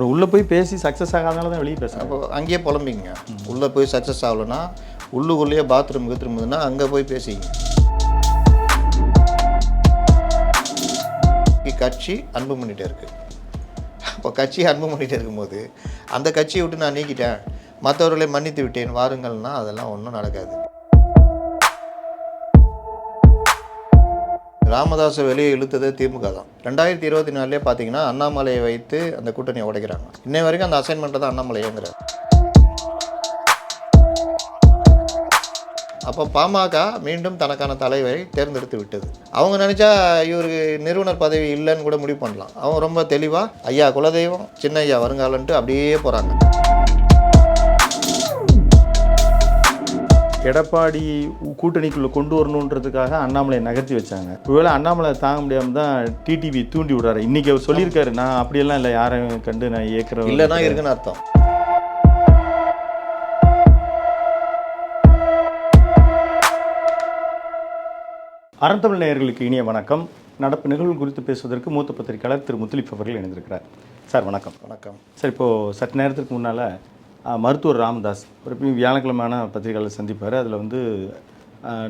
அவர் உள்ளே போய் பேசி சக்ஸஸ் ஆகாதனால தான் வெளியே பேசுகிறார். அப்போ அங்கேயே புலம்பிங்க. உள்ளே போய் சக்ஸஸ் ஆகலைன்னா உள்ளுக்குள்ளேயே பாத்ரூம் திரும்புதுன்னா அங்கே போய் பேசிங்க. கட்சி அன்பு பண்ணிகிட்டே இருக்குது. அப்போ கட்சி அன்பு பண்ணிகிட்டே இருக்கும்போது அந்த கட்சியை விட்டு நான் நீக்கிட்டேன், மற்றவர்களை மன்னித்து விட்டேன் வாருங்கள்னா அதெல்லாம் ஒன்றும் நடக்காது. ராமதாஸை வெளியே இழுத்ததே திமுக தான். 2024 பார்த்தீங்கன்னா அண்ணாமலையை வைத்து அந்த கூட்டணியை உடைக்கிறாங்க. இன்னை வரைக்கும் அந்த அசைன்மெண்ட்டை தான் அண்ணாமலை இயங்குறாரு. அப்போ பாமக மீண்டும் தனக்கான தலைவரை தேர்ந்தெடுத்து விட்டது. அவங்க நினச்சா இவருக்கு நிறுவனர் பதவி இல்லைன்னு கூட முடிவு பண்ணலாம். அவங்க ரொம்ப தெளிவாக ஐயா குலதெய்வம், சின்ன ஐயா வருங்காலன்ட்டு அப்படியே போகிறாங்க. எடப்பாடி கூட்டணிக்குள்ளே கொண்டு வரணுன்றதுக்காக அண்ணாமலையை நகர்த்தி வச்சாங்க. ஒருவேளை அண்ணாமலை தாங்க முடியாமல் தான் டிடிவி தூண்டி விடுறாரு. இன்றைக்கி அவர் சொல்லியிருக்காரு, நான் அப்படியெல்லாம் இல்லை, யாரையும் கண்டு நான் இயக்கிறேன் இல்லைன்னா இருக்குன்னு அர்த்தம். அறந்தமிழ் நேயர்களுக்கு இனிய வணக்கம். நடப்பு நிகழ்வு குறித்து பேசுவதற்கு மூத்த பத்திரிகையாளர் திரு முத்துலிப் அவர்கள் இணைந்திருக்கிறார். சார் வணக்கம். வணக்கம் சார், இப்போது சற்று நேரத்துக்கு முன்னால் மருத்துவர் ராமதாஸ் ஒரு வியாழக்கிழமையான பத்திரிகையாளர் சந்திப்பார். அதில்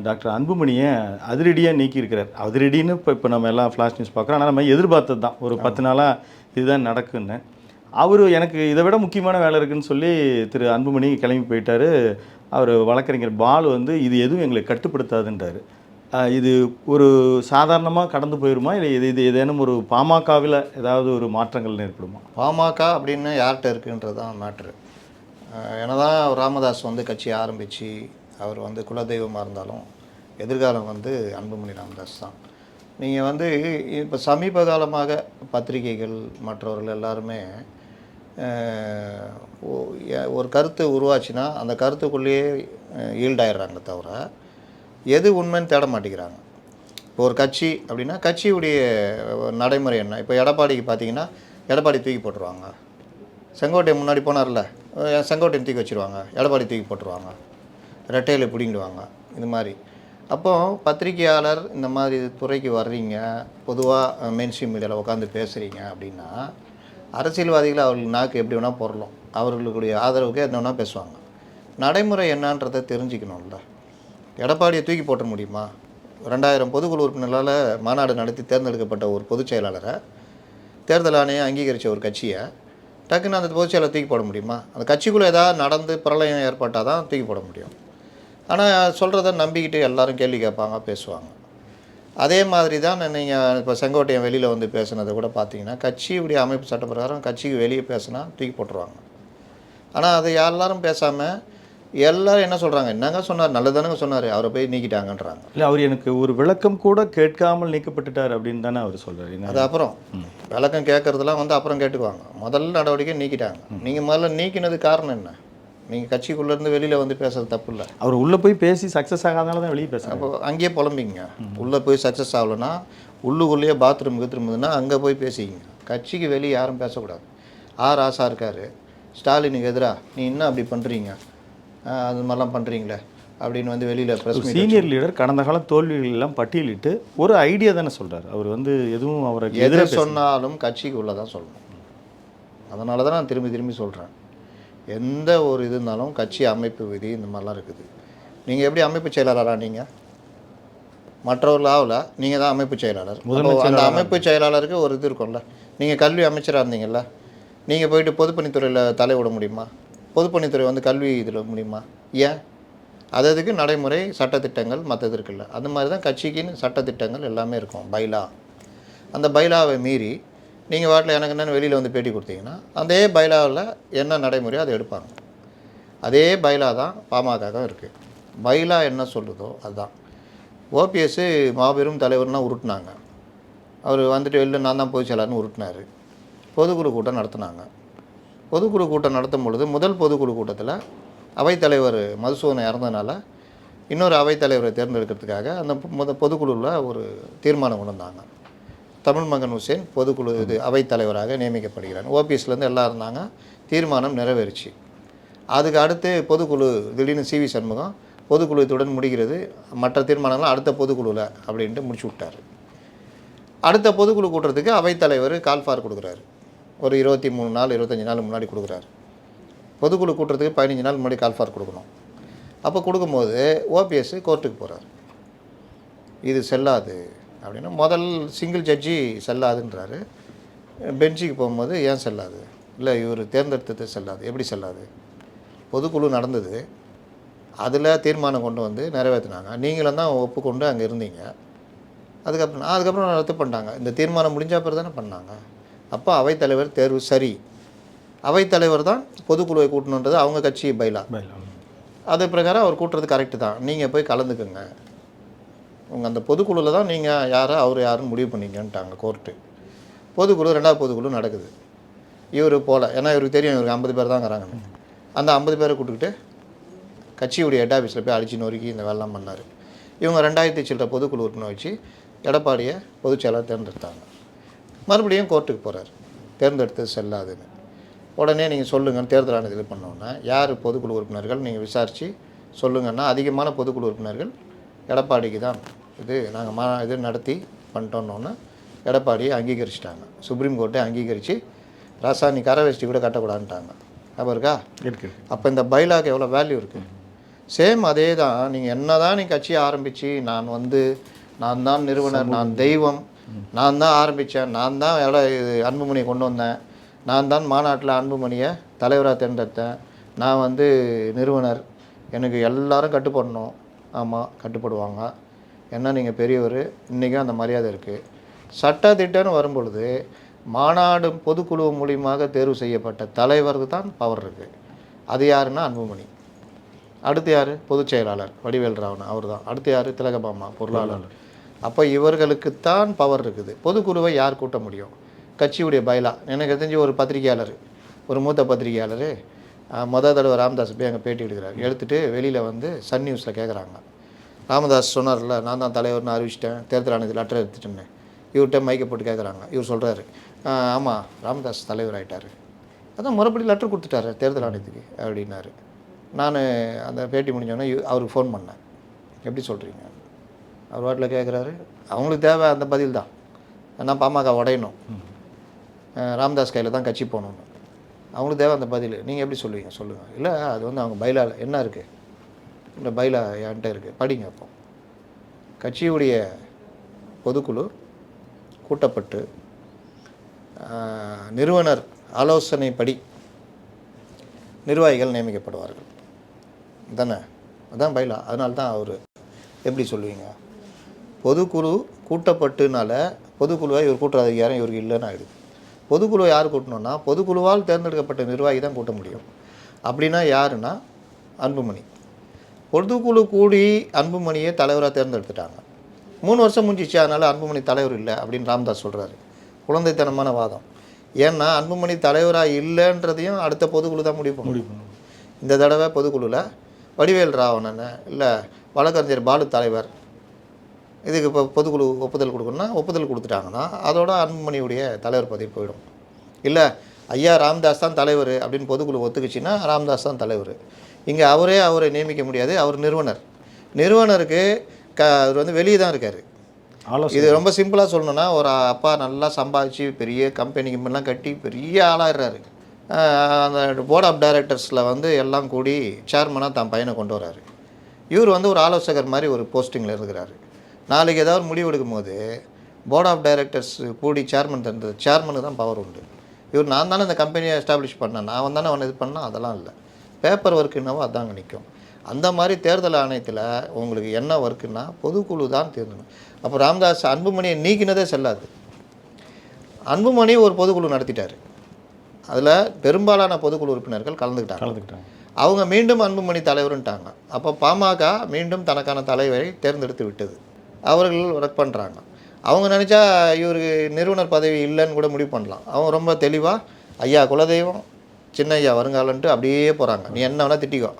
டாக்டர் அன்புமணியை அதிரடியாக நீக்கியிருக்கிறார். அதிரடின்னு இப்போ நம்ம எல்லாம் ஃப்ளாஷ் நியூஸ் பார்க்குறோம். ஆனால் நம்ம எதிர்பார்த்தது தான், ஒரு 10 நாளாக இதுதான் நடக்குன்னு. அவர் எனக்கு இதை விட முக்கியமான வேலை இருக்குதுன்னு சொல்லி திரு அன்புமணி கிளம்பி போயிட்டார். அவர் வழக்கறிஞர் பாலு இது எதுவும் எங்களை கட்டுப்படுத்தாதுன்றார். இது ஒரு சாதாரணமாக கடந்து போயிடுமா, இல்லை இது ஏதேனும் ஒரு பாமகவில் ஏதாவது ஒரு மாற்றங்கள் ஏற்படுமா? பாமக அப்படின்னு யார்கிட்ட இருக்குன்றது தான் மேட்ரு. என்னதான் ராமதாஸ் கட்சி ஆரம்பித்து அவர் குலதெய்வமாக இருந்தாலும் எதிர்காலம் அன்புமணி ராமதாஸ் தான். நீங்கள் இப்போ சமீப காலமாக பத்திரிகைகள் மற்றவர்கள் எல்லாருமே ஒரு கருத்து உருவாச்சுன்னா அந்த கருத்துக்குள்ளேயே ஈல்டாயிடுறாங்க தவிர எது உண்மைன்னு தேட மாட்டேங்கிறாங்க. இப்போ ஒரு கட்சி அப்படின்னா கட்சியுடைய நடைமுறை என்ன? இப்போ எடப்பாடிக்கு பார்த்தீங்கன்னா எடப்பாடி தூக்கி போட்டுருவாங்க. செங்கோட்டையை முன்னாடி போனார்ல, செங்கோட்டையை தூக்கி வச்சுருவாங்க, எடப்பாடி தூக்கி போட்டுருவாங்க, ரெட்டையில் பிடிங்கிடுவாங்க. இது மாதிரி அப்போது பத்திரிகையாளர் இந்த மாதிரி துறைக்கு வர்றீங்க, பொதுவாக மெயின்ஸ்ட்ரீம் மீடியாவில் உட்காந்து பேசுகிறீங்க அப்படின்னா அரசியல்வாதிகள் அவர்களுக்கு நாக்கு எப்படி வேணால் பொருளும், அவர்களுடைய ஆதரவுக்கு என்ன வேணால் பேசுவாங்க. நடைமுறை என்னன்றதை தெரிஞ்சுக்கணும்ல. எடப்பாடியை தூக்கி போட்ட முடியுமா? 2000 பொதுக்குழு உறுப்பினர்களால் மாநாடு நடத்தி தேர்ந்தெடுக்கப்பட்ட ஒரு பொதுச் செயலாளரை, தேர்தல் ஆணையம் அங்கீகரித்த ஒரு கட்சியை டக்குன்னு அந்த பொதுச் செயலாளர் தூக்கி போட முடியுமா? அந்த கட்சிக்குள்ளே ஏதாவது நடந்து பிரளயம் ஏற்பட்டால் தான் தூக்கி போட முடியும். ஆனால் சொல்கிறத நம்பிக்கிட்டு எல்லோரும் கேள்வி கேட்பாங்க, பேசுவாங்க. அதே மாதிரி தான் நீங்கள் இப்போ செங்கோட்டையன் வெளியில் பேசுனதை கூட பார்த்தீங்கன்னா கட்சியுடைய அமைப்பு சட்ட பிரகாரம் கட்சிக்கு வெளியே பேசுனா தூக்கி போட்டுருவாங்க. ஆனால் அதை எல்லாரும் பேசாமல் எல்லோரும் என்ன சொல்கிறாங்க, என்னங்க சொன்னார், நல்லதானங்க சொன்னார், அவரை போய் நீக்கிட்டாங்கன்றாங்க. இல்லை, அவர் எனக்கு ஒரு விளக்கம் கூட கேட்காமல் நீக்கப்பட்டுட்டார் அப்படின்னு தானே அவர் சொல்கிறார். அது அப்புறம் விளக்கம் கேட்குறதுலாம் அப்புறம் கேட்டுக்குவாங்க. முதல் நடவடிக்கை நீக்கிட்டாங்க. நீங்கள் முதல்ல நீக்கினது காரணம் என்ன? நீங்கள் கட்சிக்குள்ளேருந்து வெளியில் பேசுறது தப்பு இல்லை. அவர் உள்ளே போய் பேசி சக்ஸஸ் ஆகாதனால தான் வெளியே பேசுகிறாங்க. அப்போ அங்கேயே புலம்பிங்க. உள்ளே போய் சக்ஸஸ் ஆகலைன்னா உள்ளுக்குள்ளேயே பாத்ரூம் திரும்புதுன்னா அங்கே போய் பேசிக்கிங்க. கட்சிக்கு வெளியே யாரும் பேசக்கூடாது. ராசா இருக்கார், ஸ்டாலினுக்கு எதிராக நீ என்ன அப்படி பண்ணுறீங்க, அது மாதிரிலாம் பண்ணுறீங்களே அப்படின்னு வெளியில் ப்ரெஸ் மீட். சீனியர் லீடர் கடந்த கால தோல்விகள் எல்லாம் பட்டியலிட்டு ஒரு ஐடியா தானே சொல்கிறார். அவர் எதுவும் அவரை எதிர சொன்னாலும் கட்சிக்கு உள்ளே தான் சொல்லணும். அதனால தான் நான் திரும்பி சொல்கிறேன், எந்த ஒரு இது இருந்தாலும் கட்சி அமைப்பு விதி இந்த மாதிரிலாம் இருக்குது. நீங்கள் எப்படி அமைப்பு செயலாளராக நீங்கள் மற்றவர்கள் ஆகல, நீங்கள் தான் அமைப்பு செயலாளர். அந்த அமைப்பு செயலாளருக்கு ஒரு இது இருக்கும்ல. நீங்கள் கல்வி அமைச்சராக இருந்தீங்கல்ல, நீங்கள் போயிட்டு பொதுப்பணித்துறையில் தலைவிட முடியுமா? பொதுப்பணித்துறை கல்வி இதில் முடியுமா? ஏன்? அதுக்கு நடைமுறை சட்டத்திட்டங்கள் மற்றது இருக்குல்ல. அந்த மாதிரி தான் கட்சிக்குன்னு சட்டத்திட்டங்கள் எல்லாமே இருக்கும், பைலா. அந்த பைலாவை மீறி நீங்கள் வாட்டில் எனக்கு என்னென்னு வெளியில் பேட்டி கொடுத்தீங்கன்னா அதே பைலாவில் என்ன நடைமுறையோ அதை எடுப்பாங்க. அதே பைலா தான் பாமக இருக்குது. பைலா என்ன சொல்லுதோ அதுதான். ஓபிஎஸ் மாபெரும் தலைவர்னால் உருட்டினாங்க. அவர் வெளில நான் தான் பொதுச் செயலாளர்னு உருட்டினார். பொதுக்குழு கூட்டம் நடத்தினாங்க. பொதுக்குழு கூட்டம் நடத்தும் பொழுது முதல் பொதுக்குழு கூட்டத்தில் அவைத்தலைவர் மதுசூதனை இறந்ததுனால இன்னொரு அவைத்தலைவரை தேர்ந்தெடுக்கிறதுக்காக அந்த பொதுக்குழுவில் ஒரு தீர்மானம் கொண்டு வந்தாங்க. தமிழ் மகன் ஹுசேன் பொதுக்குழு அவைத்தலைவராக நியமிக்கப்படுகிறார். ஓபிஎஸ்லேருந்து எல்லாம் இருந்தாங்க. தீர்மானம் நிறைவேறிச்சு. அதுக்கு அடுத்து பொதுக்குழு திடீர்னு சிவி சண்முகம் பொதுக்குழு இத்துடன் முடிகிறது, மற்ற தீர்மானங்கள்லாம் அடுத்த பொதுக்குழுவில் அப்படின்ட்டு முடிச்சு விட்டார். அடுத்த பொதுக்குழு கூட்டத்துக்கு அவைத்தலைவர் கால்ஃபார் கொடுக்குறாரு. ஒரு 23 நாள் 25 நாள் முன்னாடி கொடுக்குறாரு. பொதுக்குழு கூட்டுறதுக்கு 15 நாள் முன்னாடி கால்ஃபார் கொடுக்கணும். அப்போ கொடுக்கும்போது ஓபிஎஸ் கோர்ட்டுக்கு போகிறார். இது செல்லாது அப்படின்னா முதல் சிங்கிள் ஜட்ஜி செல்லாதுன்றாரு. பெஞ்சுக்கு போகும்போது ஏன் செல்லாது, இல்லை இவர் தேர்ந்தெடுத்தது செல்லாது. எப்படி செல்லாது? பொதுக்குழு நடந்தது, அதில் தீர்மானம் கொண்டு வந்து நிறைவேற்றினாங்க, நீங்களும் தான் ஒப்புக்கொண்டு அங்கே இருந்தீங்க. அதுக்கப்புறம் ரத்து பண்ணிட்டாங்க. இந்த தீர்மானம் முடிஞ்ச பிறகு தானே பண்ணாங்க. அப்போ அவைத்தலைவர் தேர்வு சரி. அவைத்தலைவர் தான் பொதுக்குழுவை கூட்டணுன்றது அவங்க கட்சி பைலா. அது பிரகாரம் அவர் கூட்டுறது கரெக்டு தான். நீங்கள் போய் கலந்துக்குங்க, உங்கள் அந்த பொதுக்குழுவில் தான் நீங்கள் யாரை அவர் யாருன்னு முடிவு பண்ணிங்கன்ட்டாங்க கோர்ட்டு. பொதுக்குழு 2வது பொதுக்குழு நடக்குது. இவர் போகல, ஏன்னா இவருக்கு தெரியும் இவருக்கு 50 பேர் தான் இருக்கிறாங்கன்னு. அந்த 50 பேரை கூட்டுக்கிட்டு கட்சியுடைய ஹெட் ஆஃபீஸில் போய் அடிச்சு நொறுக்கி இந்த வேலைலாம் பண்ணார். இவங்க 2000 சில்லற பொதுக்குழு உறுப்பினர் வச்சு எடப்பாடியை பொதுச்செயலாளர் தேர்ந்தெடுத்தாங்க. மறுபடியும் கோர்ட்டுக்கு போகிறார், தேர்ந்தெடுத்தது செல்லாதுன்னு. உடனே நீங்கள் சொல்லுங்கன்னு தேர்தல் ஆணையத்தில் பண்ணோன்னா, யார் பொதுக்குழு உறுப்பினர்கள் நீங்கள் விசாரித்து சொல்லுங்கன்னா, அதிகமான பொதுக்குழு உறுப்பினர்கள் எடப்பாடிக்கு தான் இது நாங்கள் இது நடத்தி பண்ணிட்டோன்னொன்னே எடப்பாடியை அங்கீகரிச்சிட்டாங்க. சுப்ரீம் கோர்ட்டை அங்கீகரித்து ராசாணி கரை வேஷ்டி கூட கட்டக்கூடாதுன்ட்டாங்க. அப்போ இருக்கா இருக்குது. அப்போ இந்த பைலாக்கு எவ்வளோ வேல்யூ இருக்குது. சேம் அதே தான். நீங்கள் என்ன தான் நீங்கள் கட்சியை ஆரம்பித்து நான் தான் நிறுவனர், நான் தெய்வம், நான் தான் ஆரம்பித்தேன், நான் தான் அன்புமணியை கொண்டு வந்தேன், நான் தான் மாநாட்டில் அன்புமணியை தலைவராக தேர்ந்தெடுத்தேன், நான் நிறுவனர், எனக்கு எல்லாரும் கட்டுப்படணும். ஆமாம், கட்டுப்படுவாங்க. என்ன நீங்கள் பெரியவர், இன்றைக்கும் அந்த மரியாதை இருக்குது. சட்டத்திட்டம்னு வரும்பொழுது மாநாடு பொதுக்குழு மூலியமாக தேர்வு செய்யப்பட்ட தலைவருக்கு தான் பவர் இருக்குது. அது யாருன்னா அன்புமணி. அடுத்து யார்? பொதுச் செயலாளர் வடிவேல் ராவன், அவர் தான். அடுத்து யார்? திலகபாமா, பொருளாளர். அப்போ இவர்களுக்குத்தான் பவர் இருக்குது. பொதுக்குழுவை யார் கூட்ட முடியும்? கட்சியுடைய பைலா. எனக்கு தெரிஞ்சு ஒரு பத்திரிகையாளர், ஒரு மூத்த பத்திரிகையாளர் தடவை ராமதாஸ் போய் அங்கே பேட்டி எடுக்கிறார். எடுத்துகிட்டு வெளியில் சன் நியூஸில் கேட்குறாங்க, ராமதாஸ் சொன்னார்ல நான் தான் தலைவர்னு அறிவிச்சிட்டேன், தேர்தல் ஆணையத்தில் லெட்டர் எடுத்துட்டேன்னு. இவர்கிட்ட மைக்கை போட்டு கேட்குறாங்க. இவர் சொல்கிறாரு, ஆமாம் ராமதாஸ் தலைவர் ஆகிட்டார், அதான் முறைப்படி லெட்டர் கொடுத்துட்டாரு தேர்தல் ஆணையத்துக்கு அப்படின்னாரு. நான் அந்த பேட்டி முடிஞ்சோடனே அவருக்கு ஃபோன் பண்ணேன், எப்படி சொல்கிறீங்க? அவர் வாட்டில் கேட்குறாரு. அவங்களுக்கு தேவை அந்த பதில் தான். ஏன்னா பாமக உடையணும், ராமதாஸ் கையில் தான் கட்சி போகணுன்னு அவங்களுக்கு தேவை அந்த பதில். நீங்கள் எப்படி சொல்லுவீங்க சொல்லுங்கள். இல்லை அது அவங்க பைலாவில் என்ன இருக்குது, இந்த பைலா என்கிட்ட இருக்குது, படிங்க. அப்போ கட்சியுடைய பொதுக்குழு கூட்டப்பட்டு நிறுவனர் ஆலோசனைப்படி நிர்வாகிகள் நியமிக்கப்படுவார்கள் தானே, அதுதான் பைலா. அதனால தான் அவர் எப்படி சொல்லுவீங்க, பொதுக்குழு கூட்டப்பட்டுனால பொதுக்குழுவை இவர் கூட்டுற அதிகாரம் இவருக்கு இல்லைன்னு ஆகிடுது. பொதுக்குழுவை யார் கூட்டணும்னா பொதுக்குழுவால் தேர்ந்தெடுக்கப்பட்ட நிர்வாகி தான் கூட்ட முடியும். அப்படின்னா யாருன்னா அன்புமணி. பொதுக்குழு கூடி அன்புமணியை தலைவராக தேர்ந்தெடுத்துட்டாங்க. 3 வருஷம் முடிஞ்சிச்சு, அதனால் அன்புமணி தலைவர் இல்லை அப்படின்னு ராமதாஸ் சொல்கிறாரு. குழந்தைத்தனமான வாதம். ஏன்னா அன்புமணி தலைவராக இல்லைன்றதையும் அடுத்த பொதுக்குழு தான் முடிவு பண்ணும். இந்த தடவை பொதுக்குழுவில் வடிவேல் ராவணன் இல்லை வழக்கறிஞர் பாலு தலைவர், இதுக்கு இப்போ பொதுக்குழு ஒப்புதல் கொடுக்கணும்னா ஒப்புதல் கொடுத்துட்டாங்கன்னா அதோட அன்புமணியுடைய தலைவர் பதவி போயிடும். இல்லை ஐயா ராமதாஸ் தான் தலைவர் அப்படின்னு பொதுக்குழு ஒத்துக்குச்சின்னா ராமதாஸ் தான் தலைவர். இங்கே அவரை நியமிக்க முடியாது, அவர் நிறுவனருக்கு அவர் வெளியே தான் இருக்கார். இது ரொம்ப சிம்பிளாக சொல்லணும்னா, ஒரு அப்பா நல்லா சம்பாதிச்சு பெரிய கம்பெனிலாம் கட்டி பெரிய ஆளாகிறாரு. அந்த போர்ட் ஆஃப் டைரக்டர்ஸில் எல்லாம் கூடி சேர்மனாக தான் பையனை கொண்டு வராரு. இவர் ஒரு ஆலோசகர் மாதிரி ஒரு போஸ்டிங்கில் இருக்கிறாரு. நாளைக்கு ஏதாவது முடிவு எடுக்கும் போது போர்ட் ஆஃப் டைரக்டர்ஸ் கூடி சேர்மன் தந்தது, சேர்மனுக்கு தான் பவர் உண்டு. இவர் நான் தானே இந்த கம்பெனியை எஸ்டாப்ளிஷ் பண்ணேன், நான் தானே அவனை இது பண்ணால் அதெல்லாம் இல்லை. பேப்பர் ஒர்க் என்னவோ அதாங்க நிற்கும். அந்த மாதிரி தேர்தல் ஆணையத்தில் உங்களுக்கு என்ன ஒர்க்குன்னா பொதுக்குழு தான் தேர்ந்தெடுக்கணும். அப்போ ராமதாஸ் அன்புமணியை நீக்கினதே செல்லாது. அன்புமணி ஒரு பொதுக்குழு நடத்திட்டார், அதில் பெரும்பாலான பொதுக்குழு உறுப்பினர்கள் கலந்துக்கிட்டாங்க. அவங்க மீண்டும் அன்புமணி தலைவருன்ட்டாங்க. அப்போ பாமக மீண்டும் தனக்கான தலைவரை தேர்ந்தெடுத்து விட்டது. அவர்கள் ஒர்க் பண்ணுறாங்க. அவங்க நினச்சா இவருக்கு நிறுவனர் பதவி இல்லைன்னு கூட முடிவு பண்ணலாம். அவங்க ரொம்ப தெளிவாக ஐயா குலதெய்வம், சின்ன ஐயா வருங்காலன்ட்டு அப்படியே போகிறாங்க. நீ என்ன வேணால் திட்டிக்கோ,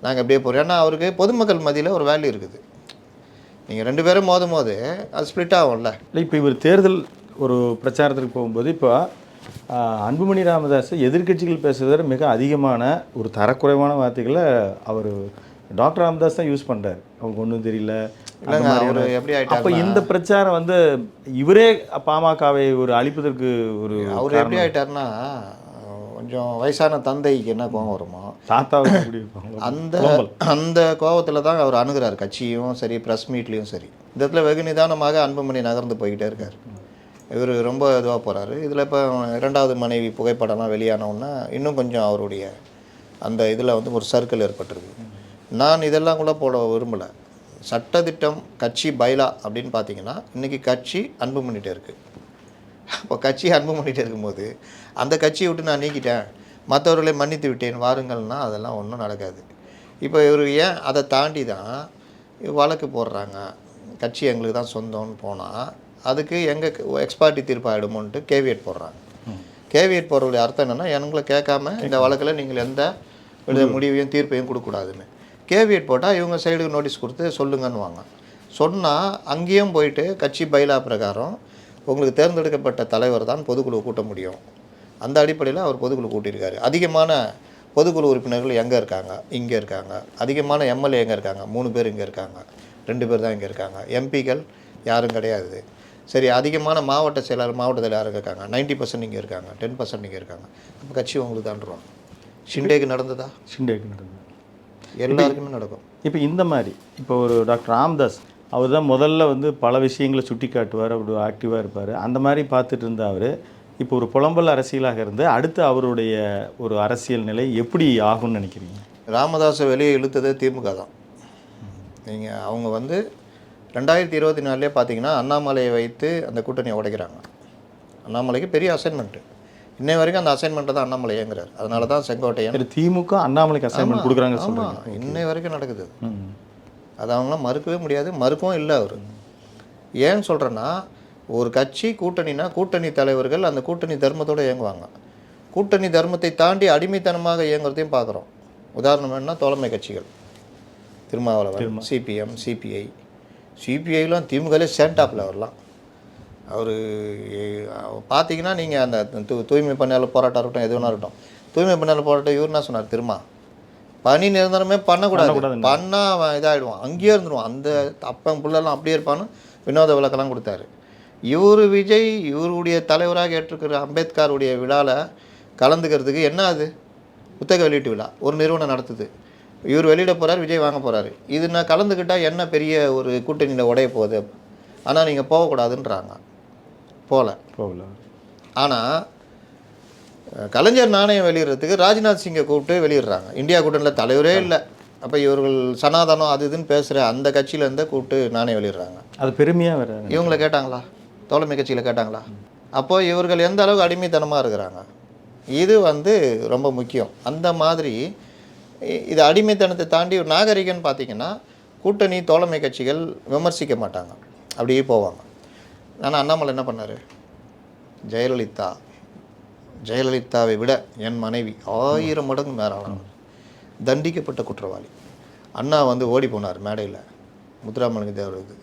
நாங்கள் அப்படியே போகிறோம். ஏன்னா அவருக்கு பொதுமக்கள் மத்தியில் ஒரு வேல்யூ இருக்குது. நீங்கள் 2 பேரும் மோதும் போது அது ஸ்ப்ளிட் ஆகும்ல. இல்லை இப்போ இவர் தேர்தல் ஒரு பிரச்சாரத்துக்கு போகும்போது இப்போ அன்புமணி ராமதாஸ் எதிர்க்கட்சிகள் பேசுவதை மிக அதிகமான ஒரு தரக்குறைவான வார்த்தைகளை அவர் டாக்டர் ராமதாஸ் தான் யூஸ் பண்ணுறாரு, அவங்க ஒன்றும் தெரியல அந்த இல்லைங்க மாதிரி. அவர் எப்படி அப்போ ஆயிட்டாருன்னா இந்த பிரச்சாரம் வந்து இவரே பாமகவை ஒரு அழிப்பதற்கு ஒரு அவர் எப்படி ஆயிட்டாருன்னா கொஞ்சம் வயசான தந்தைக்கு என்ன கோவம் வருமோ தாத்தாவுக்கு எப்படி இருப்பாங்க அந்த அந்த கோவத்தில் தான் அவர் அணுகிறார் கட்சியும் சரி ப்ரெஸ் மீட்லேயும் சரி. இந்த இடத்துல வெகு நிதானமாக அன்புமணி நகர்ந்து போய்கிட்டே இருக்கார். இவர் ரொம்ப இதுவாக போகிறாரு. இதில் இப்போ 2வது மனைவி புகைப்படம்லாம் வெளியானவுன்னா இன்னும் கொஞ்சம் அவருடைய அந்த இதில் வந்து ஒரு சர்க்கிள் ஏற்பட்டிருக்கு. நான் இதெல்லாம் கூட போட விரும்பலை. சட்டத்திட்டம் கட்சி பைலா அப்படின்னு பார்த்தீங்கன்னா இன்றைக்கி கட்சி அன்புமணிகிட்ட இருக்குது. அப்போ கட்சி அன்புமணிகிட்ட இருக்கும்போது அந்த கட்சியை விட்டு நான் நீக்கிட்டேன், மற்றவர்களை மன்னித்து விட்டேன் வாருங்கள்னா அதெல்லாம் ஒன்றும் நடக்காது. இப்போ இவர் ஏன் அதை தாண்டி தான் வழக்கு போடுறாங்க, கட்சி எங்களுக்கு தான் சொந்தம்னு போனால் அதுக்கு எங்கள் எக்ஸ்பார்ட்டி தீர்ப்பாயிடுமோன்ட்டு கேவியட் போடுறாங்க. கேவியட் போடுறதுடைய அர்த்தம் என்னென்னா எங்களை கேட்காம இந்த வழக்கில் நீங்கள் எந்த முடிவையும் தீர்ப்பையும் கொடுக்கக்கூடாதுன்னு. கேவியட் போட்டால் இவங்க சைடுக்கு நோட்டீஸ் கொடுத்து சொல்லுங்கன்னுவாங்க. சொன்னால் அங்கேயும் போயிட்டு கட்சி பைலா பிரகாரம் உங்களுக்கு தேர்ந்தெடுக்கப்பட்ட தலைவர் தான் பொதுக்குழு கூட்ட முடியும். அந்த அடிப்படையில் அவர் பொதுக்குழு கூட்டியிருக்காரு. அதிகமான பொதுக்குழு உறுப்பினர்கள் எங்கே இருக்காங்க? இங்கே இருக்காங்க. அதிகமான எம்எல்ஏ எங்கே இருக்காங்க? 3 பேர் இங்கே இருக்காங்க, 2 பேர் தான் இங்கே இருக்காங்க. எம்பிக்கள் யாரும் கிடையாது. சரி, அதிகமான மாவட்ட செயலாளர் மாவட்டத்தில் யாரும் இருக்காங்க? 90% இங்கே இருக்காங்க, 10% இங்கே இருக்காங்க. அப்போ கட்சி உங்களுக்கு தாண்டுருவாங்க. ஷிண்டேக்கு நடந்ததா? ஷிண்டேக்கு நடந்தது, எல்லாருக்குமே நடக்கும். இப்போ இந்த மாதிரி இப்போ ஒரு டாக்டர் ராமதாஸ் அவர் தான் முதல்ல வந்து பல விஷயங்களை சுட்டி காட்டுவார், அப்படி ஆக்டிவாக இருப்பார். அந்த மாதிரி பார்த்துட்டு இருந்த அவர் இப்போ ஒரு புலம்பல் அரசியலாக இருந்து அடுத்து அவருடைய ஒரு அரசியல் நிலை எப்படி ஆகும்னு நினைக்கிறீங்க? ராமதாஸை வெளியே இழுத்ததே திமுக தான். நீங்கள் அவங்க வந்து 2024 பார்த்தீங்கன்னா அண்ணாமலையை வைத்து அந்த கூட்டணியை உடைக்கிறாங்க. அண்ணாமலைக்கு பெரிய அசைன்மெண்ட்டு. இன்னை வரைக்கும் அந்த அசைன்மெண்ட்டை தான் அண்ணாமலை ஏங்குறாரு. அதனால தான் செங்கோட்டையன் திமுக அண்ணாமலைக்கு அசைன்மெண்ட் கொடுக்குறாங்க சொல்லுவாங்க. இன்னை வரைக்கும் நடக்குது. அது அவங்களாம் மறுக்கவே முடியாது, மறுக்கவும் இல்லை அவர். ஏன்னு சொல்கிறேன்னா ஒரு கட்சி கூட்டணினா கூட்டணி தலைவர்கள் அந்த கூட்டணி தர்மத்தோடு இயங்குவாங்க. கூட்டணி தர்மத்தை தாண்டி அடிமைத்தனமாக இயங்குறதையும் பார்க்குறோம். உதாரணம் என்ன, தோழமை கட்சிகள் திருமாவளவன், சிபிஎம், சிபிஐலாம் திமுகலே சேண்டாப்பில் வரலாம். அவர் பார்த்தீங்கன்னா நீங்கள் அந்த தூய்மை பணியாளர் போராட்டம் இருக்கட்டும், எது வேணா இருக்கட்டும், தூய்மை பணியாளர் போராட்டம் இவர் என்ன சொன்னார்? பணி நிரந்தரமே பண்ணக்கூடாது, பண்ணால் அவன் இதாகிடுவான், அங்கேயே இருந்துருவான், அந்த அப்பன் புள்ளெல்லாம் அப்படியே இருப்பான்னு வினோத விளக்கெல்லாம் கொடுத்தாரு. விஜய் இவருடைய தலைவராக ஏற்றிருக்கிற அம்பேத்கருடைய விழாவில் கலந்துக்கிறதுக்கு என்ன அது புத்தக வெளியீட்டு விழா ஒரு நிறுவனம் நடத்துது. இவர் வெளியிட போகிறார், விஜய் வாங்க போகிறாரு. இது நான் கலந்துக்கிட்டால் என்ன பெரிய ஒரு கூட்டணியில் உடைய போகுது. ஆனால் நீங்கள் போகக்கூடாதுன்றாங்க, போகல. ஆனால் கலைஞர் நாணயம் வெளியிடுறதுக்கு ராஜ்நாத் சிங்கை கூப்பிட்டு வெளியிடுறாங்க. இந்தியா கூட்டணியில் தலைவரே இல்லை. அப்போ இவர்கள் சனாதனம் அது இதுன்னு பேசுகிற அந்த கட்சியிலேருந்து கூப்பிட்டு நாணயம் வெளியிடுறாங்க. அது பெருமையாக வேறு. இவங்களை கேட்டாங்களா? தோழமை கட்சியில் கேட்டாங்களா? அப்போது இவர்கள் எந்த அளவுக்கு அடிமைத்தனமாக இருக்கிறாங்க, இது வந்து ரொம்ப முக்கியம். அந்த மாதிரி இது அடிமைத்தனத்தை தாண்டி ஒரு நாகரிகன்னு பார்த்தீங்கன்னா கூட்டணி தோழமை கட்சிகள் விமர்சிக்க மாட்டாங்க, அப்படியே போவாங்க. ஆனால் அண்ணாமலை என்ன பண்ணார்? ஜெயலலிதாவை விட என் மனைவி 1000 மடங்கு மேலானவர், தண்டிக்கப்பட்ட குற்றவாளி. அண்ணா வந்து ஓடி போனார் மேடையில், முத்துராமலிங்க தேவர் இது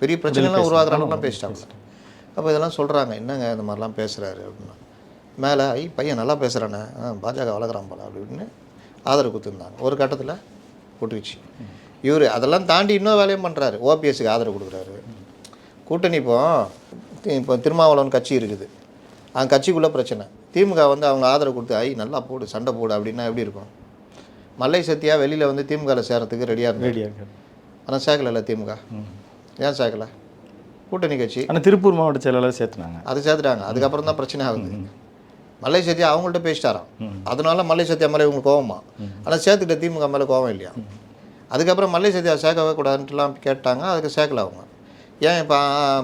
பெரிய பிரச்சனைலாம் உருவாக்குறாங்கலாம் பேசிட்டாங்க. அப்போ இதெல்லாம் சொல்கிறாங்க, என்னங்க இந்த மாதிரிலாம் பேசுகிறாரு அப்படின்னா, மேலே பையன் நல்லா பேசுகிறானே, பாஜக வளர்க்குறான் போல அப்படின்னு ஆதரவு கொடுத்துருந்தாங்க. ஒரு கட்டத்தில் போட்டுக்கிச்சு. இவர் அதெல்லாம் தாண்டி இன்னும் வேலையும் பண்ணுறாரு, ஓபிஎஸ்க்கு ஆதரவு கொடுக்குறாரு. கூட்டணி இப்போ திருமாவளவன் கட்சி இருக்குது, அந்த கட்சிக்குள்ளே பிரச்சனை. திமுக வந்து அவங்க ஆதரவு கொடுத்து நல்லா போடு, சண்டை போடு அப்படின்னா எப்படி இருக்கும்? மல்லை சத்தியா வெளியில் வந்து திமுகவில் சேரத்துக்கு ரெடியாக இருந்தாங்க. ஆனால் சேர்க்கல திமுக. ஏன் சேர்க்கலை? கூட்டணி கட்சி. ஆனால் திருப்பூர் மாவட்ட செயலாளர் சேர்த்துனாங்க, அது சேர்த்துட்டாங்க. அதுக்கப்புறம் தான் பிரச்சனை ஆகுது. மல்லை சத்தியா அவங்கள்ட்ட பேசிட்டாராம், அதனால மல்லை சத்தியா மேலே இவங்களுக்கு கோவமா. ஆனால் சேர்த்துக்கிட்ட திமுக மேலே கோவம் இல்லையா? அதுக்கப்புறம் மல்லை சத்தியா சேர்க்கவே கூடாதுன்ட்டுலாம் கேட்டாங்க, அதுக்கு சேர்க்கல அவங்க. ஏன் இப்போ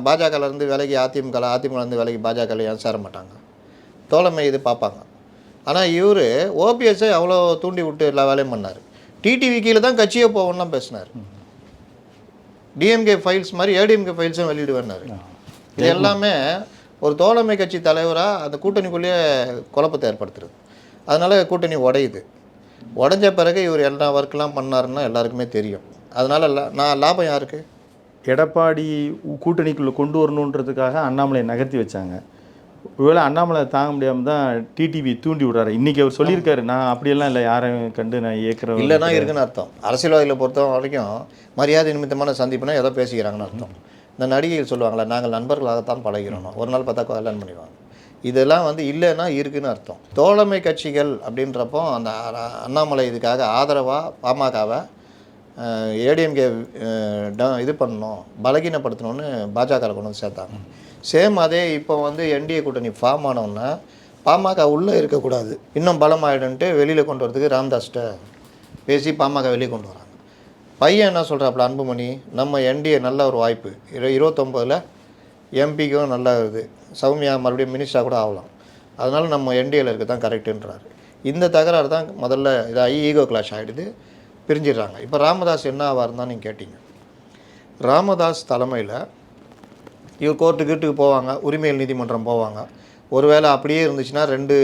பாஜகலேருந்து விலகி அதிமுகலேருந்து விலகி பாஜகவில் ஏன் சேர மாட்டாங்க? தோழமை இது பார்ப்பாங்க. ஆனால் இவர் ஓபிஎஸ்ஸை அவ்வளோ தூண்டி விட்டு எல்லா வேலையும் பண்ணார். டிடிவி கீழே தான் கட்சியே போவோம்லாம் பேசினார். டிஎம்கே ஃபைல்ஸ் மாதிரி ஏடிஎம்கே ஃபைல்ஸும் வெளியிடுவேன்னாரு. இது எல்லாமே ஒரு தோழமை கட்சி தலைவராக அந்த கூட்டணிக்குள்ளேயே குழப்பத்தை ஏற்படுத்துறது. அதனால் கூட்டணி உடையுது. உடஞ்ச பிறகு இவர் எல்லா ஒர்க்கெலாம் பண்ணாருன்னா எல்லாருக்குமே தெரியும். அதனால் நான் லாபம் யாருக்கு? எடப்பாடி கூட்டணிக்குள்ளே கொண்டு வரணுன்றதுக்காக அண்ணாமலை நகர்த்தி வச்சாங்க. ஒருவேளை அண்ணாமலை தாங்க முடியாமல் தான் டிடிவி தூண்டி விடுறாரு. இன்றைக்கி அவர் சொல்லியிருக்காரு, நான் அப்படியெல்லாம் இல்லை, யாரையும் கண்டு நான் இயக்கிறேன் இல்லைன்னா இருக்குன்னு அர்த்தம். அரசியல்வாதிகளை பொறுத்த வரைக்கும் மரியாதை நிமித்தமான சந்திப்புனா ஏதோ பேசிக்கிறாங்கன்னு அர்த்தம். இந்த நடிகைகள் சொல்லுவாங்களா, நாங்கள் நண்பர்களாகத்தான் பழகிறோம், ஒரு நாள் பார்த்தா கல்யாணம் பண்ணிடுவாங்க. இதெல்லாம் வந்து இல்லைன்னா இருக்குன்னு அர்த்தம். தோழமை கட்சிகள் அப்படின்றப்போ அந்த அண்ணாமலை இதுக்காக ஆதரவாக பாமகவை ஏடிஎம்கே இது பண்ணணும், பலகீனப்படுத்தணும்னு பாஜக கொண்டு வந்து சேர்த்தாங்க. சேம் அதே இப்போ வந்து என்டிஏ கூட்டணி ஃபார்ம் ஆனோன்னா பாமக உள்ளே இருக்கக்கூடாது, இன்னும் பலமாயிடுன்ட்டு வெளியில் கொண்டு வரதுக்கு ராமதாஸ்கிட்ட பேசி பாமக வெளியே கொண்டு வராங்க. பையன் என்ன சொல்கிறாப்புல, அன்புமணி, நம்ம என்டிஏ நல்ல ஒரு வாய்ப்பு, 29 எம்பிக்கும் நல்லா இருக்குது, சௌமியா மறுபடியும் மினிஸ்டராக கூட ஆகலாம், அதனால் நம்ம என்டிஏல இருக்க தான் கரெக்டுன்றாரு. இந்த தகராறு தான் முதல்ல இதாகி ஈகோ கிளாஷ் ஆகிடுது, பிரிஞ்சிடுறாங்க. இப்போ ராமதாஸ் என்ன ஆவார்னு தான் நீங்கள் கேட்டீங்க. ராமதாஸ் தலைமையில் இவர் கோர்ட்டுக்கு போவாங்க, உரிமையல் நீதிமன்றம் போவாங்க. ஒருவேளை அப்படியே இருந்துச்சுன்னா 2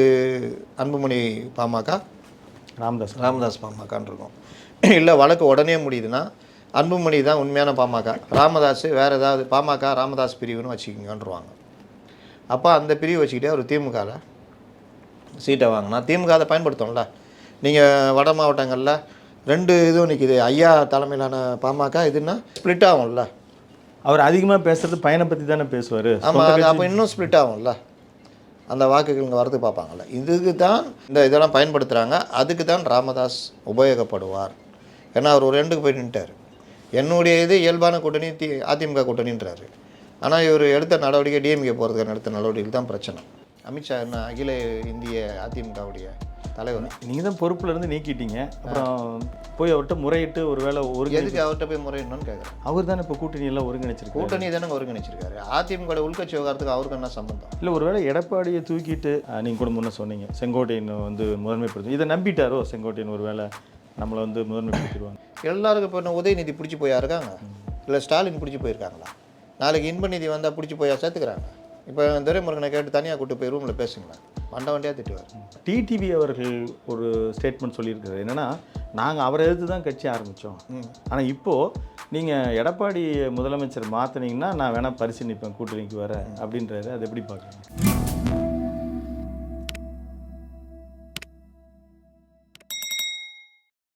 அன்புமணி பாமக, ராமதாஸ் பாமகன்னு இருக்கும். இல்லை வழக்கு உடனே முடியுதுன்னா அன்புமணி தான் உண்மையான பாமக, ராமதாஸ் வேறு ஏதாவது பாமக ராமதாஸ் பிரிவுன்னு வச்சுக்கிங்கன்றுவாங்க. அப்போ அந்த பிரிவு வச்சுக்கிட்டே அவர் திமுகவில் சீட்டை வாங்கினா திமுக அதை பயன்படுத்தணும்ல. நீங்கள் வட மாவட்டங்களில் 2 இதுவும் நிற்கிது, ஐயா தலைமையிலான பாமக, இதுன்னா ஸ்ப்ளிட் ஆகும்ல. அவர் அதிகமாக பேசுகிறது பையனை பற்றி தானே பேசுவார். ஆமாம், அது அப்போ இன்னும் ஸ்ப்ளிட் ஆகும்ல, அந்த வாக்குகள் இங்கே வரது பார்ப்பாங்கள்ல. இதுக்கு தான் இந்த இதெல்லாம் பயன்படுத்துகிறாங்க. அதுக்கு தான் ராமதாஸ் உபயோகப்படுவார். ஏன்னா அவர் ஒரு எண்டுக்கு போய் நின்ட்டார். என்னுடைய இது இயல்பான கூட்டணி அதிமுக கூட்டணின்றாரு. ஆனால் இவர் எடுத்த நடவடிக்கை டிஎம்கே போகிறதுக்கான எடுத்த நடவடிக்கைகள் தான் பிரச்சனை. அமித்ஷா என்ன அகில இந்திய அதிமுகவுடைய தலைவர், நீங்கள் தான் பொறுப்புலேருந்து நீக்கிட்டீங்க, அப்புறம் போய் அவர்கிட்ட முறையிட்டு ஒரு வேளை எதுக்கு அவர்கிட்ட போய் முறையிடணும்னு கேட்குறேன். அவர் தானே இப்போ கூட்டணியெல்லாம் ஒருங்கிணைச்சிருக்கு. கூட்டணி தானே ஒருங்கிணைச்சிருக்காரு. அதிமுக உள்கட்சி விவகாரத்துக்கு அவருக்கு என்ன சம்பந்தம்? இல்லை, ஒருவேளை எடப்பாடியை தூக்கிட்டு நீங்கள் கூட முன்னே சொன்னீங்க செங்கோட்டையன் வந்து முதன்மைப்படுத்தும், இதை நம்பிட்டாரோ செங்கோட்டையன் ஒரு வேளை நம்மளை வந்து முதன்மைப்படுத்திடுவாங்க. எல்லாருக்கும் இப்போ என்ன உதயநிதி பிடிச்சி போயா இருக்காங்க, இல்லை ஸ்டாலின் பிடிச்சி போயிருக்காங்களா? நாளைக்கு இன்பநிதி வந்தால் பிடிச்சி போயா சேர்த்துக்கிறாங்க. இப்போ துரைமுருகனை கேட்டு தனியாக கூட்டு போய் ரூமில் பேசுங்களேன், வண்டியாக திட்டுவார். டிடிவி அவர்கள் ஒரு ஸ்டேட்மெண்ட் சொல்லியிருக்காரு, என்னென்னா நாங்கள் அவரை எதிர்த்து தான் கட்சி ஆரம்பித்தோம், ஆனால் இப்போது நீங்கள் எடப்பாடி முதலமைச்சர் மாற்றினீங்கன்னா நான் வேணால் பரிசீலிப்பேன் கூட்டணிக்கு வர அப்படின்றாரு. அது எப்படி பார்க்குறீங்க?